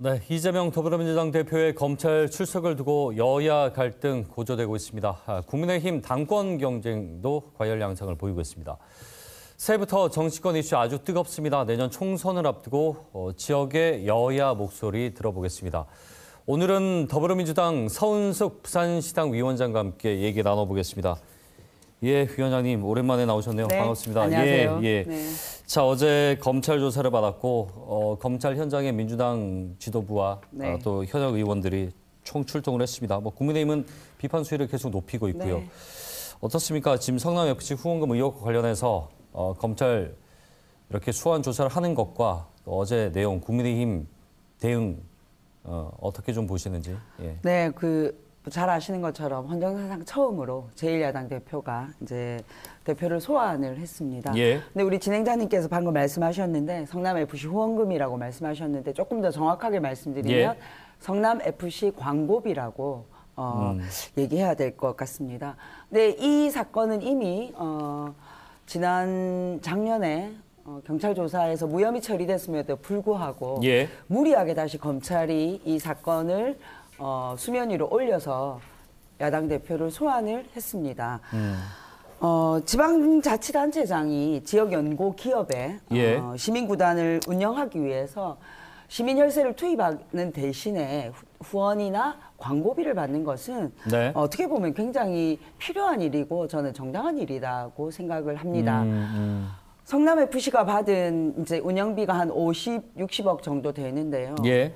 네, 이재명 더불어민주당 대표의 검찰 출석을 두고 여야 갈등 고조되고 있습니다. 국민의힘 당권 경쟁도 과열 양상을 보이고 있습니다. 새해부터 정치권 이슈 아주 뜨겁습니다. 내년 총선을 앞두고 지역의 여야 목소리 들어보겠습니다. 오늘은 더불어민주당 서은숙 부산시당 위원장과 함께 얘기 나눠보겠습니다. 예, 위원장님 오랜만에 나오셨네요. 네, 반갑습니다. 안녕하세요. 예. 네. 자, 어제 검찰 조사를 받았고 검찰 현장에 민주당 지도부와 네. 또 현역 의원들이 총출동을 했습니다. 국민의힘은 비판 수위를 계속 높이고 있고요. 네. 어떻습니까? 지금 성남FC 후원금 의혹과 관련해서 검찰 이렇게 수원 조사를 하는 것과 또 어제 내용 국민의힘 대응 어떻게 좀 보시는지. 예. 네, 잘 아시는 것처럼 헌정사상 처음으로 제1야당 대표가 이제 대표를 소환을 했습니다. 예. 근데 우리 진행자님께서 방금 말씀하셨는데 성남FC 후원금이라고 말씀하셨는데 조금 더 정확하게 말씀드리면 예. 성남FC 광고비라고 얘기해야 될 것 같습니다. 근데 이 사건은 이미 지난 작년에 경찰 조사에서 무혐의 처리됐음에도 불구하고 예. 무리하게 다시 검찰이 이 사건을 수면 위로 올려서 야당 대표를 소환을 했습니다. 지방자치단체장이 지역연고 기업에 예. 시민구단을 운영하기 위해서 시민혈세를 투입하는 대신에 후원이나 광고비를 받는 것은 네. 어떻게 보면 굉장히 필요한 일이고 저는 정당한 일이라고 생각을 합니다. 성남FC가 받은 이제 운영비가 한 60억 정도 되는데요. 예.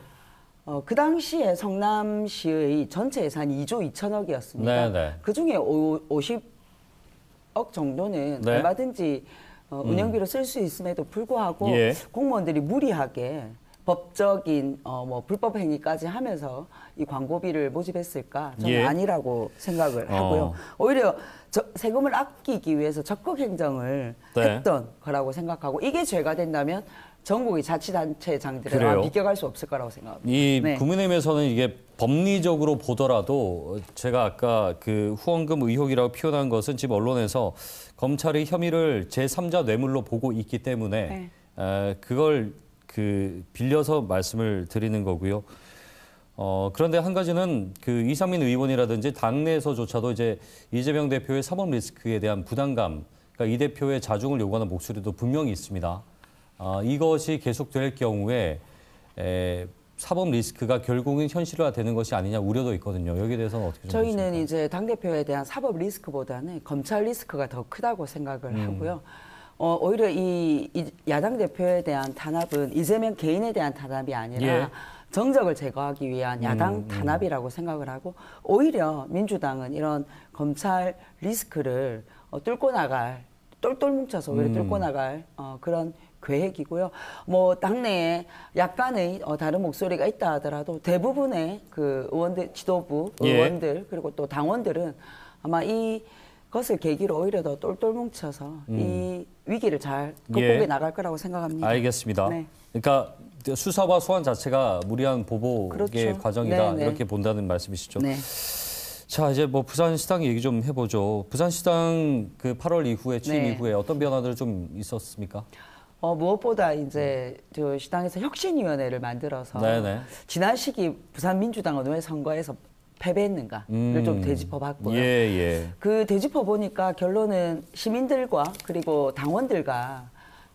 그 당시에 성남시의 전체 예산이 2조 2천억이었습니다. 네네. 그중에 50억 정도는 네. 얼마든지 운영비로 쓸 수 있음에도 불구하고 예. 공무원들이 무리하게 법적인 불법 행위까지 하면서 이 광고비를 모집했을까? 저는 예. 아니라고 생각을 하고요. 오히려 세금을 아끼기 위해서 적극 행정을 네. 했던 거라고 생각하고 이게 죄가 된다면 전국의 자치단체장들은 비껴갈 수 없을 거라고 생각합니다. 이 네. 국민의힘에서는 이게 법리적으로 보더라도 제가 아까 그 후원금 의혹이라고 표현한 것은 지금 언론에서 검찰이 혐의를 제3자 뇌물로 보고 있기 때문에 그걸 빌려서 말씀을 드리는 거고요. 그런데 한 가지는 이상민 의원이라든지 당내에서조차도 이제 이재명 대표의 사법 리스크에 대한 부담감, 그러니까 이 대표의 자중을 요구하는 목소리도 분명히 있습니다. 이것이 계속될 경우에 사법 리스크가 결국은 현실화되는 것이 아니냐 우려도 있거든요. 여기에 대해서는 어떻게 좀 저희는 보십니까? 이제 당대표에 대한 사법 리스크보다는 검찰 리스크가 더 크다고 생각을 하고요. 오히려 이 야당 대표에 대한 탄압은 이재명 개인에 대한 탄압이 아니라 예. 정적을 제거하기 위한 야당 탄압이라고 생각을 하고 오히려 민주당은 이런 검찰 리스크를 뚫고 나갈 똘똘 뭉쳐서 오히려 뚫고 나갈 그런 계획이고요. 당내에 약간의 다른 목소리가 있다 하더라도 대부분의 의원들, 지도부 의원들 그리고 또 당원들은 아마 이것을 계기로 오히려 더 똘똘 뭉쳐서 이 위기를 잘 극복해 나갈 거라고 생각합니다. 알겠습니다. 네. 그러니까 수사와 소환 자체가 무리한 보복의 그렇죠. 과정이다 네네. 이렇게 본다는 말씀이시죠. 네. 자, 이제 부산시당 얘기 좀 해보죠. 부산시당 8월 이후에 취임 네. 이후에 어떤 변화들 좀 있었습니까? 무엇보다 이제 시당에서 혁신위원회를 만들어서 네네. 지난 시기 부산민주당은 왜 선거에서 패배했는가를 좀 되짚어봤고요. 예. 그 되짚어보니까 결론은 시민들과 그리고 당원들과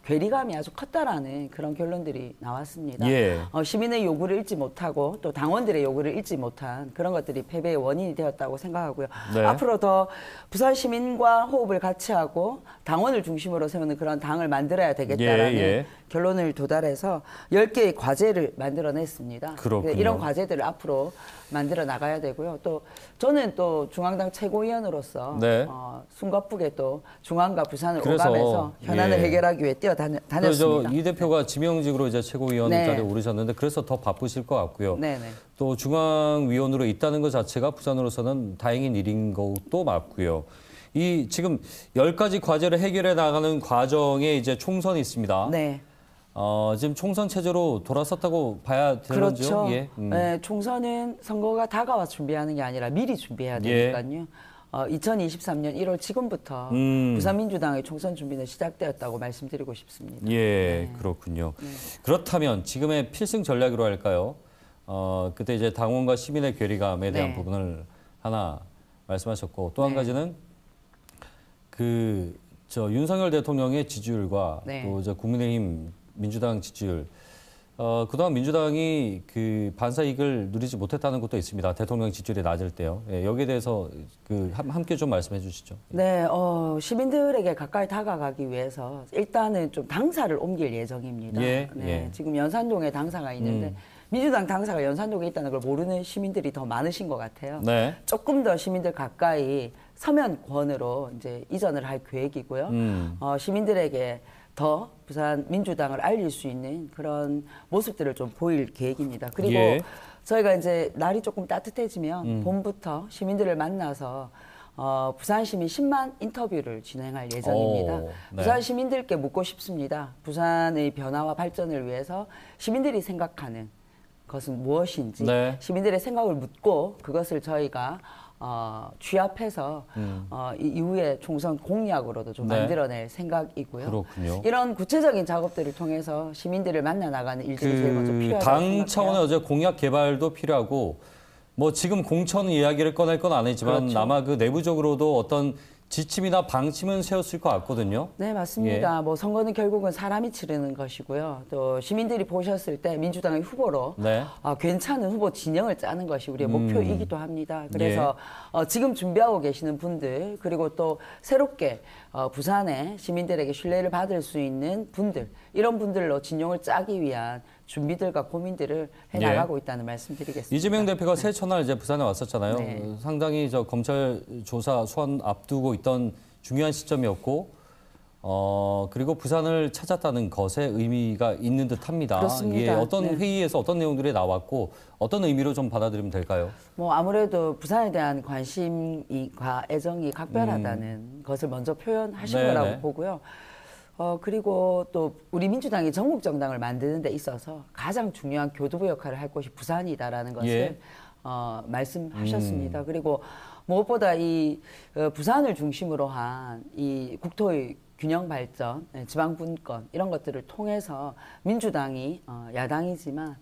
괴리감이 아주 컸다라는 그런 결론들이 나왔습니다. 예. 시민의 요구를 읽지 못하고 또 당원들의 요구를 읽지 못한 그런 것들이 패배의 원인이 되었다고 생각하고요. 네. 앞으로 더 부산 시민과 호흡을 같이 하고 당원을 중심으로 세우는 그런 당을 만들어야 되겠다라는 결론을 도달해서 10개의 과제를 만들어냈습니다. 그렇군요. 이런 과제들을 앞으로 만들어 나가야 되고요. 또 저는 또 중앙당 최고위원으로서 숨가쁘게 또 중앙과 부산을 오가면서 현안을 해결하기 위해 뛰어다녔습니다. 이 대표가 지명직으로 이제 최고위원 자리에 오르셨는데 그래서 더 바쁘실 것 같고요. 네네. 또 중앙위원으로 있다는 것 자체가 부산으로서는 다행인 일인 것도 맞고요. 이 지금 10가지 과제를 해결해 나가는 과정에 이제 총선이 있습니다. 네. 지금 총선 체제로 돌아섰다고 봐야 되는 거죠? 그렇죠. 예. 네, 총선은 선거가 다가와 준비하는 게 아니라 미리 준비해야 되니까요. 2023년 1월 지금부터 부산민주당의 총선 준비는 시작되었다고 말씀드리고 싶습니다. 예, 그렇군요. 그렇다면 지금의 필승 전략으로 할까요? 그때 이제 당원과 시민의 괴리감에 대한 네. 부분을 하나 말씀하셨고 또 한 네. 가지는 윤석열 대통령의 지지율과 네. 또 이제 국민의힘 민주당 지지율 그동안 민주당이 그 반사 이익을 누리지 못했다는 것도 있습니다. 대통령 지지율이 낮을 때요. 예, 여기에 대해서 함께 좀 말씀해 주시죠. 네, 시민들에게 가까이 다가가기 위해서 일단은 좀 당사를 옮길 예정입니다. 예, 네, 예. 지금 연산동에 당사가 있는데 민주당 당사가 연산동에 있다는 걸 모르는 시민들이 더 많으신 것 같아요. 네. 조금 더 시민들 가까이 서면권으로 이제 이전을 할 계획이고요. 시민들에게 더 부산 민주당을 알릴 수 있는 그런 모습들을 좀 보일 계획입니다. 그리고 예. 저희가 이제 날이 조금 따뜻해지면 봄부터 시민들을 만나서 부산 시민 10만 인터뷰를 진행할 예정입니다. 네. 부산 시민들께 묻고 싶습니다. 부산의 변화와 발전을 위해서 시민들이 생각하는 것은 무엇인지 네. 시민들의 생각을 묻고 그것을 저희가 취합해서 이후에 총선 공약으로도 좀 네. 만들어낼 생각이고요. 그렇군요. 이런 구체적인 작업들을 통해서 시민들을 만나 나가는 일들이 제일 먼저 필요하다고 당 생각해요. 차원의 어제 공약 개발도 필요하고 뭐 지금 공천 이야기를 꺼낼 건 아니지만 그렇죠. 아마 그 내부적으로도 어떤 지침이나 방침은 세웠을 것 같거든요. 네, 맞습니다. 뭐 선거는 결국은 사람이 치르는 것이고요. 또 시민들이 보셨을 때 민주당의 후보로 네. 괜찮은 후보 진영을 짜는 것이 우리의 목표이기도 합니다. 그래서 지금 준비하고 계시는 분들 그리고 또 새롭게 부산의 시민들에게 신뢰를 받을 수 있는 분들 이런 분들로 진영을 짜기 위한 준비들과 고민들을 해나가고 있다는 말씀드리겠습니다. 이재명 대표가 새 첫날 이제 부산에 왔었잖아요. 네. 상당히 검찰 조사 소환 앞두고 있던 중요한 시점이었고, 그리고 부산을 찾았다는 것에 의미가 있는 듯합니다. 그렇습니다. 어떤 네. 회의에서 어떤 내용들이 나왔고 어떤 의미로 좀 받아들이면 될까요? 뭐 아무래도 부산에 대한 관심과 애정이 각별하다는 것을 먼저 표현하신 네, 거라고 네. 보고요. 그리고 또 우리 민주당이 전국 정당을 만드는 데 있어서 가장 중요한 교두보 역할을 할 곳이 부산이다라는 것을 예. 말씀하셨습니다. 그리고 무엇보다 이 부산을 중심으로 한 이 국토의 균형 발전, 지방 분권 이런 것들을 통해서 민주당이 야당이지만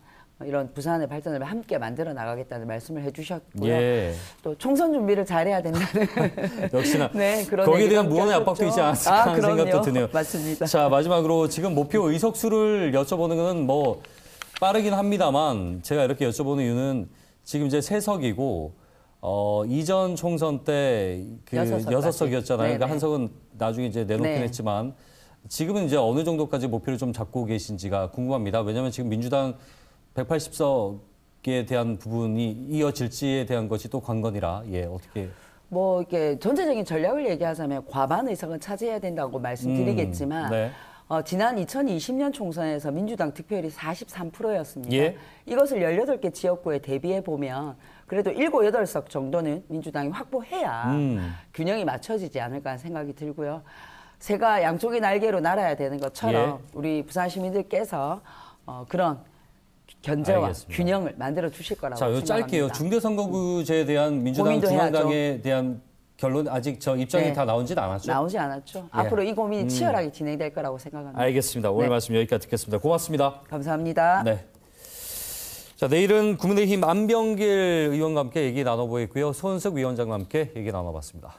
이런 부산의 발전을 함께 만들어 나가겠다는 말씀을 해주셨고요. 예. 또 총선 준비를 잘해야 된다는 역시나 네, 그런 거기에 얘기도 대한 무언의 함께 압박도 하셨죠. 있지 않았을까 하는 그럼요. 생각도 드네요. 맞습니다. 자, 마지막으로 지금 목표 의석수를 여쭤보는 것은 뭐 빠르긴 합니다만 제가 이렇게 여쭤보는 이유는 지금 이제 세석이고 이전 총선 때 그 여섯 석까지. 6석이었잖아요. 네네. 그러니까 한 석은 나중에 이제 내놓긴 네. 했지만 지금은 이제 어느 정도까지 목표를 좀 잡고 계신지가 궁금합니다. 왜냐하면 지금 민주당 180석에 대한 부분이 이어질지에 대한 것이 또 관건이라 어떻게 뭐 이렇게 전체적인 전략을 얘기하자면 과반 의석은 차지해야 된다고 말씀드리겠지만 네. 지난 2020년 총선에서 민주당 득표율이 43%였습니다. 예. 이것을 18개 지역구에 대비해 보면 그래도 7, 8석 정도는 민주당이 확보해야 균형이 맞춰지지 않을까 하는 생각이 들고요. 새가 양쪽의 날개로 날아야 되는 것처럼 우리 부산 시민들께서 그런 견제와 알겠습니다. 균형을 만들어 주실 거라고 자, 요 생각합니다. 짧게요. 중대선거구제에 대한 민주당 고민도 중앙당에 대한 결론 아직 입장이 네. 다 나오지는 않았죠? 나오지 않았죠. 앞으로 이 고민이 치열하게 진행될 거라고 생각합니다. 알겠습니다. 오늘 네. 말씀 여기까지 듣겠습니다. 고맙습니다. 감사합니다. 네. 자, 내일은 국민의힘 안병길 의원과 함께 얘기 나눠보겠고요. 손은석 위원장과 함께 얘기 나눠봤습니다.